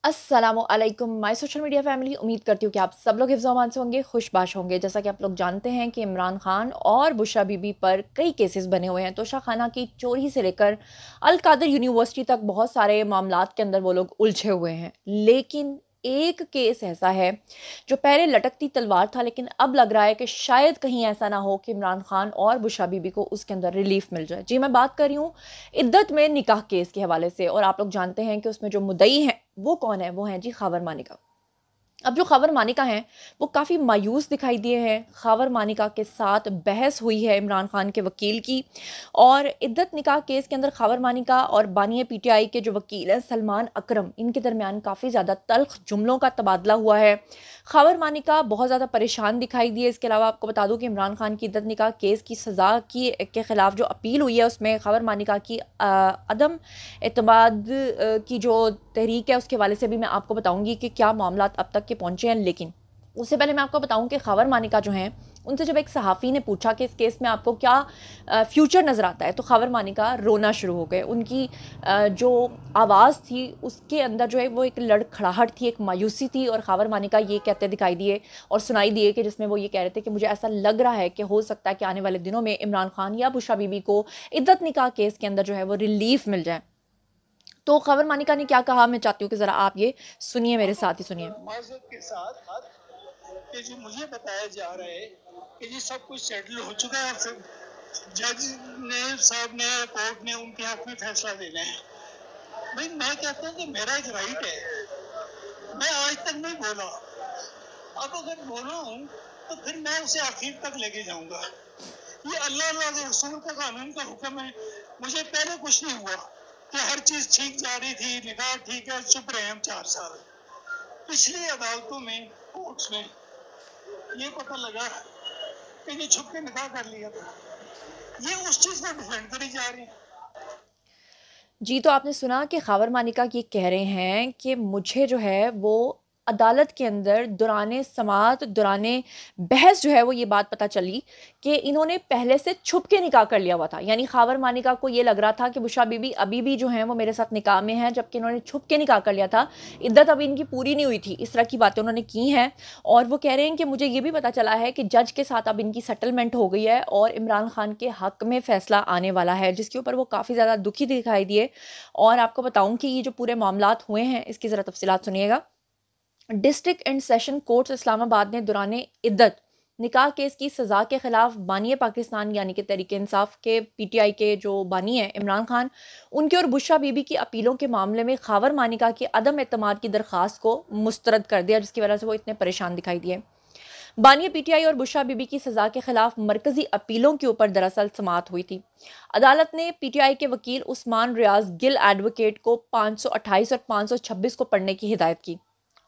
अस्सलामुअलैकुम my social media family. उम्मीद करती हूँ कि आप सब लोग हिफ्ज़ अमान से होंगे, खुशबाश होंगे। जैसा कि आप लोग जानते हैं कि इमरान खान और बुशरा बीबी पर कई केसेस बने हुए हैं। तोशा खाना की चोरी से लेकर अल कादर यूनिवर्सिटी तक बहुत सारे मामलात के अंदर वो लोग उलझे हुए हैं। लेकिन एक केस ऐसा है जो पहले लटकती तलवार था, लेकिन अब लग रहा है कि शायद कहीं ऐसा ना हो कि इमरान खान और बुशरा बीबी को उसके अंदर रिलीफ मिल जाए। जी, मैं बात कर रही हूँ इद्दत में निकाह केस के हवाले से। और आप लोग जानते हैं कि उसमें जो मुद्दई हैं वो कौन है? वो हैं जी खावर मानिका। अब जो खावर मानिका हैं वो काफ़ी मायूस दिखाई दिए हैं। खावर मानिका के साथ बहस हुई है इमरान खान के वकील की, और इद्दत निकाह केस के अंदर खावर मानिका और बानिया पीटीआई के जो वकील हैं सलमान अकरम, इनके दरमियान काफ़ी ज़्यादा तल्ख जुमलों का तबादला हुआ है। खावर मानिका बहुत ज़्यादा परेशान दिखाई दी है। इसके अलावा आपको बता दूं कि इमरान खान की इद्दत निकाह केस की सज़ा की के ख़िलाफ़ जो अपील हुई है उसमें खावर मानिका की अदम एतमाद की जो तहरीक है उसके हवाले से भी मैं आपको बताऊंगी कि क्या मामला अब तक के पहुंचे हैं। लेकिन उससे पहले मैं आपको बताऊं कि खावर मानिका जो हैं उनसे जब एक सहाफ़ी ने पूछा कि इस केस में आपको क्या फ्यूचर नज़र आता है, तो खावर मानिका रोना शुरू हो गए। उनकी जो आवाज़ थी उसके अंदर जो है वो एक लड़खड़ाहट थी, एक मायूसी थी। और खावर मानिका ये कहते दिखाई दिए और सुनाई दिए कि जिसमें वो ये कह रहे थे कि मुझे ऐसा लग रहा है कि हो सकता है कि आने वाले दिनों में इमरान खान या बुशरा बीबी को इद्दत निकाह केस के अंदर जो है वो रिलीफ मिल जाए। तो खबर मानिका ने क्या कहा, मैं चाहती हूँ कि ज़रा आप ये सुनिए, मेरे साथ ही सुनिए। माजूद के साथ कि जो मुझे बताया जा रहा है कि जी सब कुछ सेटल हो चुका है, फिर जज ने साहब ने कोर्ट ने उनके हक में फैसला देना है। भाई मैं कहता हूँ कि मेरा एक राइट है, मैं आज तक नहीं बोला, अब अगर बोला हूँ तो फिर मैं उसे आखिर तक लेके जाऊंगा। ये अल्लाह के रसूल का कानून का हुक्म है। मुझे पहले कुछ नहीं हुआ कि हर चीज ठीक जा रही थी, निकाह ठीक है, चुप रहे हम 4 साल। पिछली अदालतों में, कोर्ट्स में ये पता लगा कि ये छुप के निकाह कर लिया था। ये उस चीज को डिफेंड करी जा रही है। जी, तो आपने सुना कि खावर मानिका ये कह रहे हैं कि मुझे जो है वो अदालत के अंदर दौराने समाअत, दौराने बहस जो है वो ये बात पता चली कि इन्होंने पहले से छुप के निकाह कर लिया हुआ था। यानी खावर मानिका को ये लग रहा था कि बुशरा बीबी अभी भी जो हैं वो मेरे साथ निकाह में हैं, जबकि इन्होंने छुप के निकाह कर लिया था। इद्दत अभी इनकी पूरी नहीं हुई थी। इस तरह की बातें उन्होंने की हैं। और वो कह रहे हैं कि मुझे ये भी पता चला है कि जज के साथ अब इनकी सेटलमेंट हो गई है और इमरान खान के हक में फ़ैसला आने वाला है, जिसके ऊपर वो काफ़ी ज़्यादा दुखी दिखाई दिए। और आपको बताऊं कि ये जो पूरे मामलात हुए हैं इसकी ज़रा तफसीलात सुनिएगा। District and session court Islamabad ने दौरान इद्दत निकाह केस की सज़ा के खिलाफ बानी पाकिस्तान यानी कि तहरीक इंसाफ के पीटीआई के जो बानी हैं इमरान खान, उनके और बुशरा बीबी की अपीलों के मामले में खावर मानिका की अदम एतमाद की दरख्वास्त को मुस्तरद कर दिया, जिसकी वजह से वो इतने परेशान दिखाई दिए। बानिया पीटीआई और बुशरा बीबी की सज़ा के खिलाफ मरकजी अपीलों के ऊपर दरअसल समाअत हुई थी। अदालत ने पीटीआई के वकील उस्मान रियाज गिल एडवोकेट को 528 और 526 को पढ़ने की हिदायत की।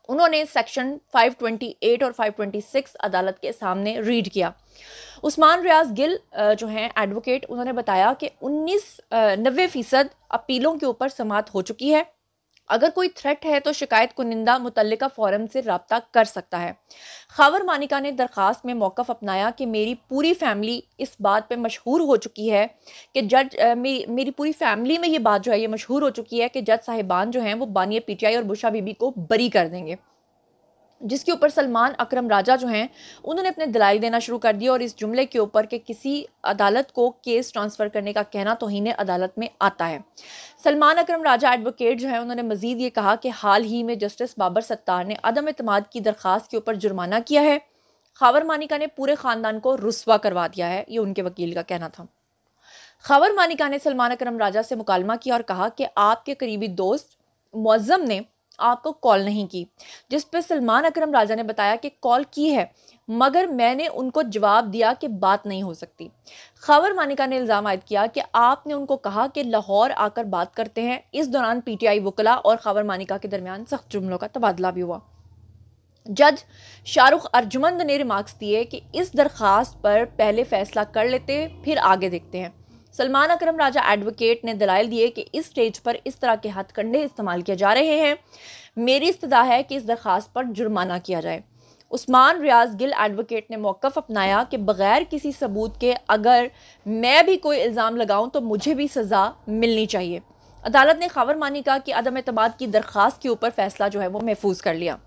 उन्होंने सेक्शन 528 और 526 अदालत के सामने रीड किया। उस्मान रियाज गिल जो हैं एडवोकेट, उन्होंने बताया कि 90% अपीलों के ऊपर समाअत हो चुकी है। अगर कोई थ्रेट है तो शिकायत कुनिंदा मुतल्लिका फोरम से रब्ता कर सकता है। खावर मानिका ने दरख्वास्त में मौक़िफ़ अपनाया कि मेरी पूरी फैमिली इस बात पे मशहूर हो चुकी है कि मेरी पूरी फैमिली में ये बात जो है ये मशहूर हो चुकी है कि जज साहिबान जो हैं वो बानिया पीटीआई और बुशरा बीबी को बरी कर देंगे। जिसके ऊपर सलमान अकरम राजा जो हैं उन्होंने अपने दलाइल देना शुरू कर दिया और इस जुमले के ऊपर कि किसी अदालत को केस ट्रांसफ़र करने का कहना तौहीन अदालत में आता है। सलमान अकरम राजा एडवोकेट जो है उन्होंने मजीद ये कहा कि हाल ही में जस्टिस बाबर सत्तार ने अदम एतमाद की दरख्वास्त के ऊपर जुर्माना किया है। खावर मानिका ने पूरे ख़ानदान को रुस्वा करवा दिया है, ये उनके वकील का कहना था। खावर मानिका ने सलमान अकरम राजा से मुकालमा किया और कहा कि आपके करीबी दोस्त मुअज्जम ने आपको कॉल नहीं की, जिस पर सलमान अकरम राजा ने बताया कि कॉल की है, मगर मैंने उनको जवाब दिया कि बात नहीं हो सकती। खावर मानिका ने इल्ज़ाम आयद किया कि आपने उनको कहा कि लाहौर आकर बात करते हैं। इस दौरान पीटीआई वकला और खावर मानिका के दरमियान सख्त जुमलों का तबादला भी हुआ। जज शाहरुख अर्जुमंद ने रिमार्क्स दिए कि इस दरख्वास्त पर पहले फैसला कर लेते, फिर आगे देखते हैं। सलमान अकरम राजा एडवोकेट ने दलाइल दिए कि इस स्टेज पर इस तरह के हथकंडे इस्तेमाल किए जा रहे हैं। मेरी इस्तदा है कि इस दरख्वास्त पर जुर्माना किया जाए। उस्मान रियाज गिल एडवोकेट ने मौक़िफ़ अपनाया कि बग़ैर किसी सबूत के अगर मैं भी कोई इल्ज़ाम लगाऊं तो मुझे भी सज़ा मिलनी चाहिए। अदालत ने खबर मानिका की अदम एतमाद की दरख्वास्त के ऊपर फैसला जो है वो महफूज कर लिया।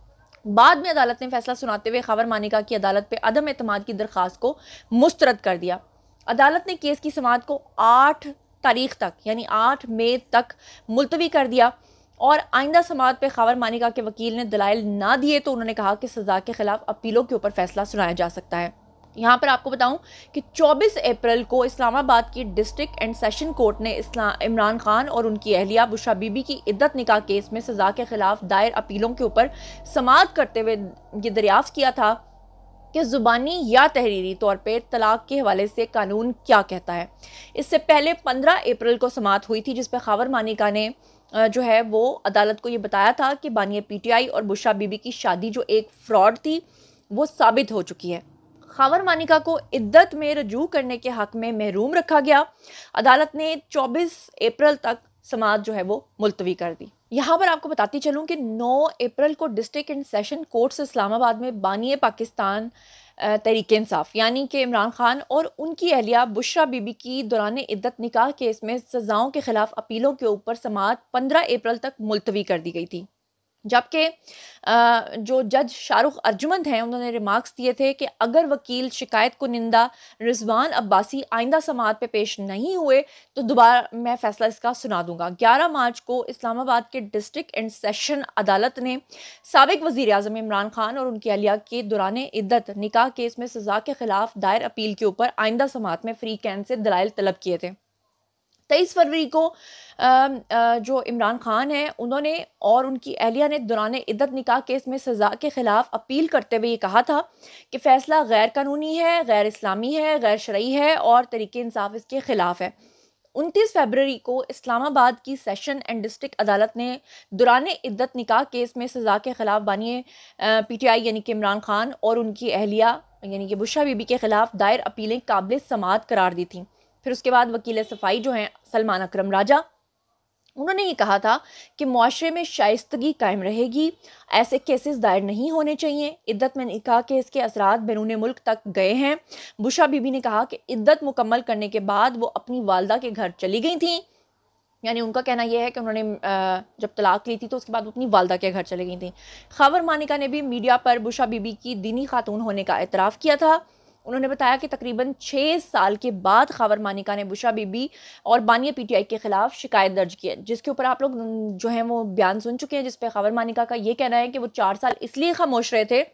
बाद में अदालत ने फैसला सुनाते हुए खबर मानिका की अदालत पे अदम एतमाद की दरख्वास्त को मुस्तरद कर दिया। अदालत ने केस की समाअत को 8 तारीख तक यानी 8 मई तक मुलतवी कर दिया और आइंदा समाअत पे खबर मानिका के वकील ने दलाइल ना दिए तो उन्होंने कहा कि सज़ा के खिलाफ अपीलों के ऊपर फैसला सुनाया जा सकता है। यहाँ पर आपको बताऊं कि 24 अप्रैल को इस्लामाबाद की डिस्ट्रिक्ट एंड सेशन कोर्ट ने इमरान खान और उनकी अहलिया बुशरा बीबी की इद्दत निकाह केस में सज़ा के खिलाफ दायर अपीलों के ऊपर समाअत करते हुए ये दरियाफ्त किया था कि ज़ुबानी या तहरीरी तौर पर तलाक के हवाले से कानून क्या कहता है। इससे पहले 15 अप्रैल को समाअत हुई थी जिस पर खबर मानिका ने जो है वो अदालत को ये बताया था कि बानिया पीटीआई और बुशरा बीबी की शादी जो एक फ्रॉड थी वो साबित हो चुकी है। खबर मानिका को इद्दत में रजू करने के हक में महरूम रखा गया। अदालत ने 24 अप्रैल तक समाअत जो है वो मुलतवी कर दी। यहाँ पर आपको बताती चलूँ कि 9 अप्रैल को district and session court Islamabad में बानिए पाकिस्तान तहरीक इंसाफ यानी कि इमरान खान और उनकी अहलिया बुशरा बीबी की दौरान इद्दत निकाह केस में सज़ाओं के खिलाफ अपीलों के ऊपर समाअत 15 अप्रैल तक मुलतवी कर दी गई थी। जबकि जो जज शाहरुख अर्जुमंद हैं उन्होंने रिमार्क्स दिए थे कि अगर वकील शिकायत कुनिंदा रिजवान अब्बासी आइंदा समाअत पे पेश नहीं हुए तो दोबारा मैं फैसला इसका सुना दूंगा। 11 मार्च को इस्लामाबाद के डिस्ट्रिक्ट एंड सेशन अदालत ने साबिक वज़ीर आज़म इमरान खान और उनकी अहलिया के दौरान इद्दत निकाह केस में सज़ा के खिलाफ दायर अपील के ऊपर आइंदा समाअत में फ्री कैन से दलाइल तलब किए थे। 23 फरवरी को जो इमरान खान हैं उन्होंने और उनकी अहलिया ने दौरान इद्दत निकाह केस में सज़ा के खिलाफ अपील करते हुए ये कहा था कि फ़ैसला गैर कानूनी है, गैर इस्लामी है, गैर शरई है और तरीके इंसाफ इसके खिलाफ है। 29 फरवरी को इस्लामाबाद की सेशन एंड डिस्ट्रिक्ट अदालत ने दौरान इद्दत निकाह केस में सज़ा के खिलाफ बानिए पीटीआई यानी कि इमरान खान और उनकी अहलिया यानी कि बुशरा बीबी के खिलाफ दायर अपीलें काबिल समाअत करार दी थी। फिर उसके बाद वकील सफाई जो हैं सलमान अकरम राजा उन्होंने ये कहा था कि मुआशरे में शाइस्तगी कायम रहेगी, ऐसे केसेस दायर नहीं होने चाहिए। इद्दत में निकाह केस के असरात बैरून मुल्क तक गए हैं। बुशरा बीबी ने कहा कि इद्दत मुकम्मल करने के बाद वो अपनी वालदा के घर चली गई थी। यानी उनका कहना यह है कि उन्होंने जब तलाक ली थी तो उसके बाद वो अपनी वालदा के घर चली गई थी। खबर मानिका ने भी मीडिया पर बुशरा बीबी की दीनी खातून होने का एतराफ़ किया था। उन्होंने बताया कि तकरीबन 6 साल के बाद खबर मानिका ने बुशरा बीबी और बानिया पीटीआई के खिलाफ शिकायत दर्ज की है, जिसके ऊपर आप लोग जो हैं वो बयान सुन चुके हैं, जिस पे खबर मानिका का ये कहना है कि वो 4 साल इसलिए खामोश रहे थे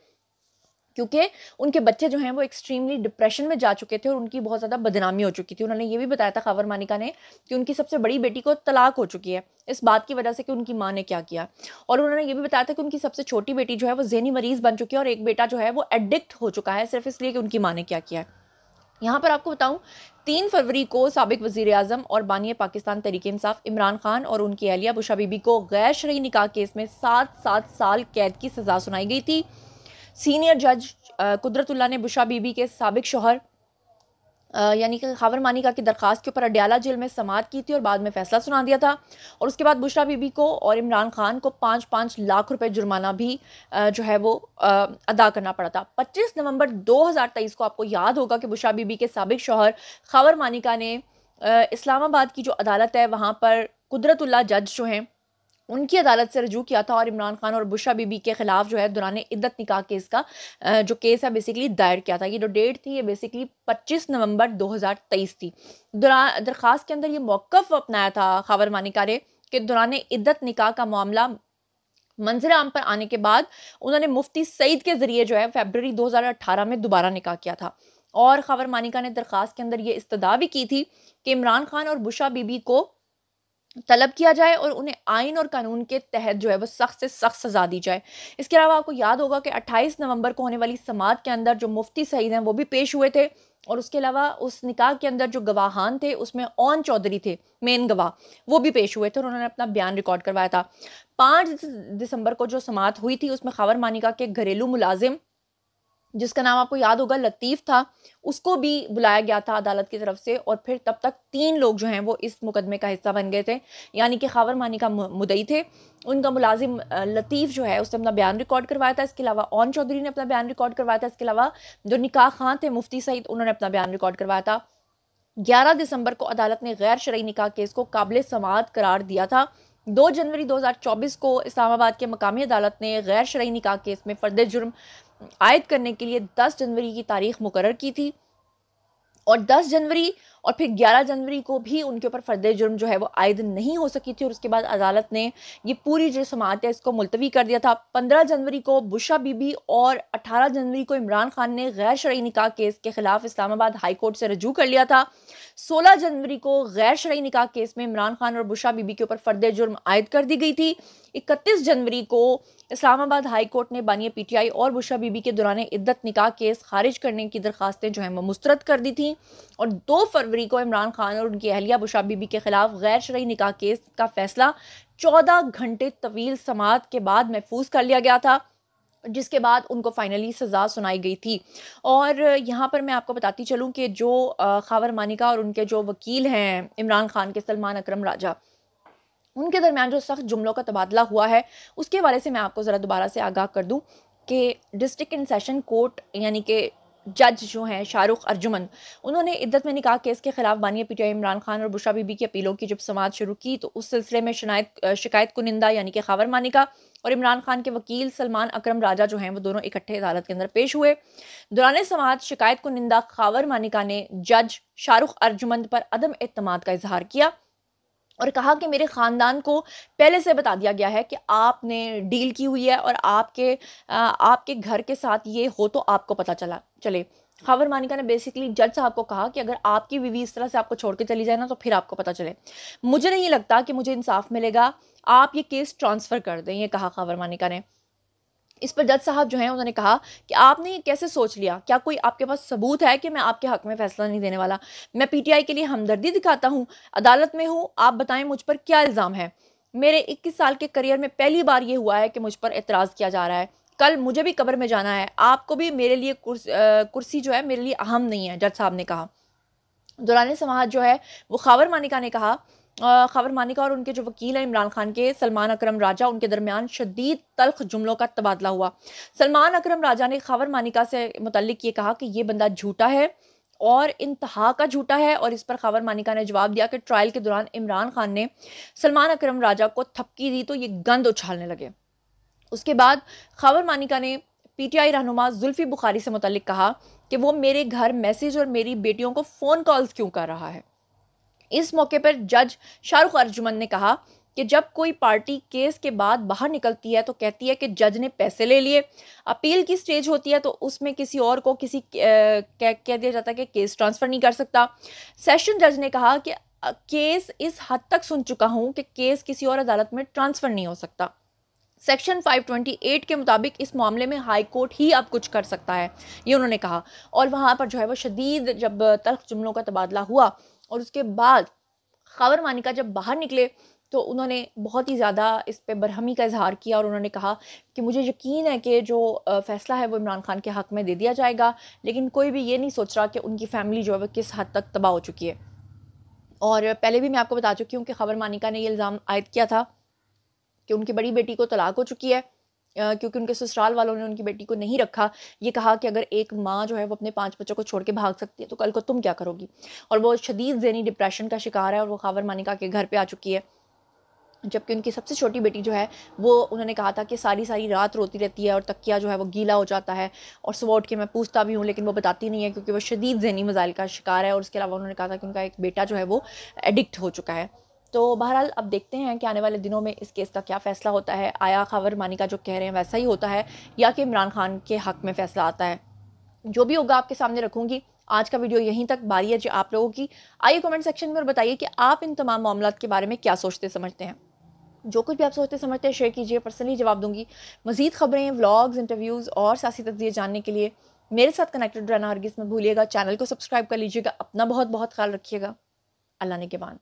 क्योंकि उनके बच्चे जो हैं वो एक्सट्रीमली डिप्रेशन में जा चुके थे और उनकी बहुत ज़्यादा बदनामी हो चुकी थी। उन्होंने ये भी बताया था खबर मानिका ने कि उनकी सबसे बड़ी बेटी को तलाक हो चुकी है इस बात की वजह से कि उनकी माँ ने क्या किया। और उन्होंने ये भी बताया था कि उनकी सबसे छोटी बेटी जो है वो ज़हनी मरीज़ बन चुकी है और एक बेटा जो है वो एडिक्ट हो चुका है सिर्फ इसलिए कि उनकी माँ ने क्या किया है। यहाँ पर आपको बताऊं 3 फरवरी को साबिक वज़ीर आज़म और बानिए पाकिस्तान तहरीक इंसाफ इमरान खान और उनकी अहलिया बुशरा बीबी को गैर शरई निकाह केस में 7 साल कैद की सज़ा सुनाई गई थी। सीनियर जज कुदरतुल्लाह ने बुशरा बीबी के साबिक शौहर यानी कि खबर मानिका की दरख्वास्त के ऊपर अडयाला जेल में समाअत की थी और बाद में फैसला सुना दिया था। और उसके बाद बुशरा बीबी को और इमरान खान को 5-5 लाख रुपए जुर्माना भी जो है वो अदा करना पड़ा था। 25 नवंबर 2023 को आपको याद होगा कि बुशरा बीबी के साबिक शौहर खबर मानिका ने इस्लामाबाद की जो अदालत है वहाँ पर कुदरतुल्लाह जज जो हैं उनकी अदालत से रजू किया था और इमरान खान और बुशरा बीबी के खिलाफ जो है दौरान इद्दत निकाह केस का जो केस है बेसिकली दायर किया था। ये जो डेट थी ये बेसिकली 25 नवंबर 2023 थी। दरख्वास्त के अंदर ये मौक़िफ़ अपनाया था खबर मानिका ने कि दौरान इद्दत निकाह का मामला मंजर आम पर आने के बाद उन्होंने मुफ्ती सईद के ज़रिए जो है फरवरी 2018 में दोबारा निकाह किया था। और खबर मानिका ने दरख्वास्त के अंदर ये इस्तदा भी की थी कि इमरान खान और बुशरा बीबी को तलब किया जाए और उन्हें आइन और कानून के तहत जो है वो सख्त से सख्त सज़ा दी जाए। इसके अलावा आपको याद होगा कि 28 नवंबर को होने वाली समाअत के अंदर जो मुफ्ती सईद हैं वो भी पेश हुए थे और उसके अलावा उस निकाह के अंदर जो गवाहान थे उसमें ओन चौधरी थे मेन गवाह, वो भी पेश हुए थे और उन्होंने अपना बयान रिकॉर्ड करवाया था। 5 दिसंबर को जो समाअत हुई थी उसमें खबर मानिका के घरेलू मुलाजिम जिसका नाम आपको याद होगा लतीफ़ था, उसको भी बुलाया गया था अदालत की तरफ से और फिर तब तक 3 लोग जो हैं वो इस मुकदमे का हिस्सा बन गए थे। यानी कि खबर मानिका मुदई थे, उनका मुलाजिम लतीफ़ जो है उसने अपना बयान रिकॉर्ड करवाया था। इसके अलावा ओन चौधरी ने अपना बयान रिकॉर्ड करवाया था। इसके अलावा जो निकाह खां थे मुफ्ती सईद उन्होंने अपना बयान रिकॉर्ड करवाया था। 11 दिसंबर को अदालत ने गैर शरई निकाह केस को काबिल समाअत करार दिया था। 2 जनवरी 2024 को इस्लामाबाद के मकामी अदालत ने गैर शरई निकाह केस में फर्द जुर्म आयद करने के लिए 10 जनवरी की तारीख मुकर्रर की थी और 10 जनवरी और फिर 11 जनवरी को भी उनके ऊपर फर्द जुर्म जो है वो आयद नहीं हो सकी थी और उसके बाद अदालत ने ये पूरी जो समाअत है इसको मुलतवी कर दिया था। 15 जनवरी को बुशरा बीबी और 18 जनवरी को इमरान खान ने गैर शरई निकाह केस के खिलाफ इस्लामाबाद हाई कोर्ट से रजू कर लिया था। 16 जनवरी को गैर शरई निकाह केस में इमरान खान और बुशरा बीबी के ऊपर फर्द जुर्म आयद कर दी गई थी। 31 जनवरी को इस्लामाबाद हाई कोर्ट ने बानिया पीटीआई और बुशरा बीबी के दौरान इद्दत निकाह केस खारिज करने की दरखास्तें जो है वो मुस्तरद कर दी थी और 2 फरवरी को इमरान खान और उनकी अहलिया बुशरा बीबी के खिलाफ गैर शरई निकाह केस का फैसला 14 घंटे तवील समाअत के बाद महफूज कर लिया गया था, जिसके बाद उनको फाइनली सज़ा सुनाई गई थी। और यहाँ पर मैं आपको बताती चलूँ कि जो खावर मानिका और उनके जो वकील हैं इमरान खान के, सलमान अकरम राजा, उनके दरमियान जो सख्त जुमलों का तबादला हुआ है उसके हवाले से मैं आपको ज़रा दोबारा से आगाह कर दूं कि डिस्ट्रिक्ट एंड सेशन कोर्ट यानी कि जज जो हैं शाहरुख अर्जुमन, उन्होंने इद्दत में निकाह केस के खिलाफ बानिया पीटीआई इमरान खान और बुशरा बीबी की अपीलों की जब समाअत शुरू की तो उस सिलसिले में शिकायत कुनिंदा यानी कि खावर मानिका और इमरान खान के वकील सलमान अकरम राजा जो हैं वो दोनों इकट्ठे अदालत के अंदर पेश हुए। दौरान समाअत शिकायत कुनिंदा खावर मानिका ने जज शाहरुख अर्जुमन पर अदम एतमाद का इजहार किया और कहा कि मेरे ख़ानदान को पहले से बता दिया गया है कि आपने डील की हुई है और आपके घर के साथ ये हो तो आपको पता चले। खावर मानिका ने बेसिकली जज साहब को कहा कि अगर आपकी बीवी इस तरह से आपको छोड़ के चली जाए ना तो फिर आपको पता चले, मुझे नहीं लगता कि मुझे इंसाफ मिलेगा, आप ये केस ट्रांसफ़र कर दें, ये कहा खावर मानिका ने। इस पर जज साहब जो हैं उन्होंने कहा कि आपने ये कैसे सोच लिया, क्या कोई आपके पास सबूत है कि मैं आपके हक में फैसला नहीं देने वाला? मैं पीटीआई के लिए हमदर्दी दिखाता हूँ, अदालत में हूँ, आप बताएं मुझ पर क्या इल्ज़ाम है? मेरे 21 साल के करियर में पहली बार ये हुआ है कि मुझ पर एतराज़ किया जा रहा है। कल मुझे भी कब्र में जाना है, आपको भी मेरे लिए कुर्सी जो है मेरे लिए अहम नहीं है, जज साहब ने कहा। दौरान समाअत जो है वो खावर मानिका ने कहा, खावर मानिका और उनके जो वकील हैं इमरान खान के, सलमान अकरम राजा, उनके दरमियान शदीद तल्ख जुमलों का तबादला हुआ। सलमान अकरम राजा ने खावर मानिका से मुतल्लिक ये कहा कि ये बंदा झूठा है और इंतहा का झूठा है और इस पर खावर मानिका ने जवाब दिया कि ट्रायल के दौरान इमरान खान ने सलमान अकरम राजा को थपकी दी तो ये गंद उछालने लगे। उसके बाद खावर मानिका ने पीटीआई रहनुमा जुल्फी बुखारी से मुतल्लिक कहा कि वो मेरे घर मैसेज और मेरी बेटियों को फ़ोन कॉल्स क्यों कर रहा है। इस मौके पर जज शाहरुख अर्जुमन ने कहा कि जब कोई पार्टी केस के बाद बाहर निकलती है तो कहती है कि जज ने पैसे ले लिए, अपील की स्टेज होती है तो उसमें किसी और को कह दिया जाता है कि केस ट्रांसफ़र नहीं कर सकता। सेशन जज ने कहा कि केस इस हद तक सुन चुका हूं कि केस किसी और अदालत में ट्रांसफ़र नहीं हो सकता। सेक्शन 528 के मुताबिक इस मामले में हाई कोर्ट ही अब कुछ कर सकता है, ये उन्होंने कहा। और वहाँ पर जो है वो शदीद जब तल्ख जुमलों का तबादला हुआ और उसके बाद खावर मानिका जब बाहर निकले तो उन्होंने बहुत ही ज़्यादा इस पे बरहमी का इजहार किया और उन्होंने कहा कि मुझे यकीन है कि जो फ़ैसला है वो इमरान खान के हक़ में दे दिया जाएगा, लेकिन कोई भी ये नहीं सोच रहा कि उनकी फ़ैमिली जो है वो किस हद तक तबाह हो चुकी है। और पहले भी मैं आपको बता चुकी हूँ कि खावर मानिका ने ये इल्ज़ाम आयद किया था कि उनकी बड़ी बेटी को तलाक हो चुकी है क्योंकि उनके ससुराल वालों ने उनकी बेटी को नहीं रखा। ये कहा कि अगर एक माँ जो है वो अपने 5 बच्चों को छोड़ के भाग सकती है तो कल को तुम क्या करोगी। और वो शदीद ज़हनी डिप्रेशन का शिकार है और वो खावर मानिका के घर पे आ चुकी है, जबकि उनकी सबसे छोटी बेटी जो है वो उन्होंने कहा था कि सारी सारी रात रोती रहती है और तकिया जो है वो गीला हो जाता है और सुबह उठ के मैं पूछता भी हूँ लेकिन वो बताती नहीं है क्योंकि वो शदीद ज़हनी मसाइल का शिकार है। और उसके अलावा उन्होंने कहा था कि उनका एक बेटा जो है वो एडिक्ट हो चुका है। तो बहरहाल अब देखते हैं कि आने वाले दिनों में इस केस का क्या फ़ैसला होता है। आया खावर मानिका जो कह रहे हैं वैसा ही होता है या कि इमरान खान के हक़ में फ़ैसला आता है। जो भी होगा आपके सामने रखूँगी। आज का वीडियो यहीं तक, बारी है जी आप लोगों की। आइए कमेंट सेक्शन में और बताइए कि आप इन तमाम मामलात के बारे में क्या सोचते समझते हैं। जो कुछ भी आप सोचते समझते हैं शेयर कीजिए, पर्सनली जवाब दूंगी। मज़ीद खबरें, व्लॉग्स, इंटरव्यूज़ और सियासी तज्ज़िये जानने के लिए मेरे साथ कनेक्टेड रहना हरगिज़ मत भूलिएगा। चैनल को सब्सक्राइब कर लीजिएगा। अपना बहुत बहुत ख्याल रखिएगा। अल्लाह ने के बाद।